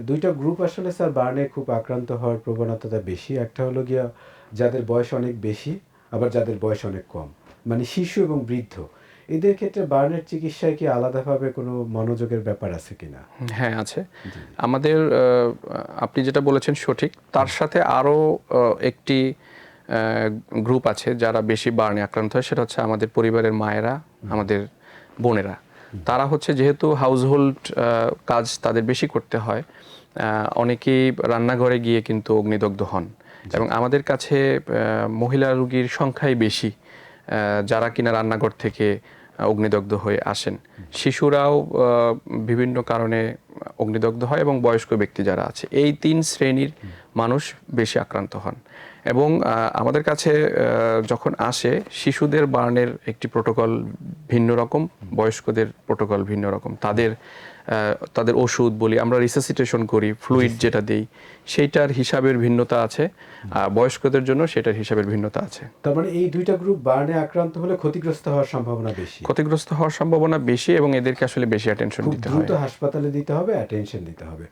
দুইটা গ্রুপ আসলে স্যার বার্নে খুব আক্রান্ত হওয়ার প্রবণতাটা বেশি। একটা হলো গিয়া যাদের বয়স অনেক বেশি, আবার যাদের বয়স অনেক কম। মানে শিশু এবং বৃদ্ধ। এদের ক্ষেত্রে বার্নের চিকিৎসায় কি আলাদাভাবে কোনো মনোযোগের ব্যাপার আছে কিনা? হ্যাঁ, আছে। জি, জি। আমাদের আপনি যেটা বলেছেন সঠিক। তার সাথে আরও একটি গ্রুপ আছে যারা বেশি বার্নে আক্রান্ত হয়, সেটা হচ্ছে আমাদের পরিবারের মায়েরা, আমাদের বোনেরা। তারা হচ্ছে যেহেতু হাউসহোল্ড কাজ তাদের বেশি করতে হয়, অনেকেই রান্নাঘরে গিয়ে কিন্তু অগ্নিদগ্ধ হন। এবং আমাদের কাছে মহিলা রোগীর সংখ্যাই বেশি যারা কিনা রান্নাঘর থেকে অগ্নিদগ্ধ হয়ে আসেন। শিশুরাও বিভিন্ন কারণে অগ্নিদগ্ধ হয় এবং বয়স্ক ব্যক্তি যারা আছে, এই 3 শ্রেণীর মানুষ বেশি আক্রান্ত হন। এবং আমাদের কাছে যখন আসে, শিশুদের বার্নের একটি প্রোটোকল ভিন্ন রকম, বয়স্কদের প্রোটোকল ভিন্ন রকম। তাদের ওষুধ বলি আমরা, রিসাসিটেশন করি, ফ্লুইড যেটা দেই, সেইটার হিসাবের ভিন্নতা আছে। বয়স্কদের জন্য সেটার হিসাবের ভিন্নতা আছে। তার মানে এই দুইটা গ্রুপ বার্নে আক্রান্ত হলে ক্ষতিগ্রস্ত হওয়ার সম্ভাবনা বেশি। ক্ষতিগ্রস্ত হওয়ার সম্ভাবনা বেশি এবং এদেরকে আসলে বেশি অ্যাটেনশন খুব দিতে দ্রুত হয়। হাসপাতালে দিতে হবে, অ্যাটেনশন দিতে হবে।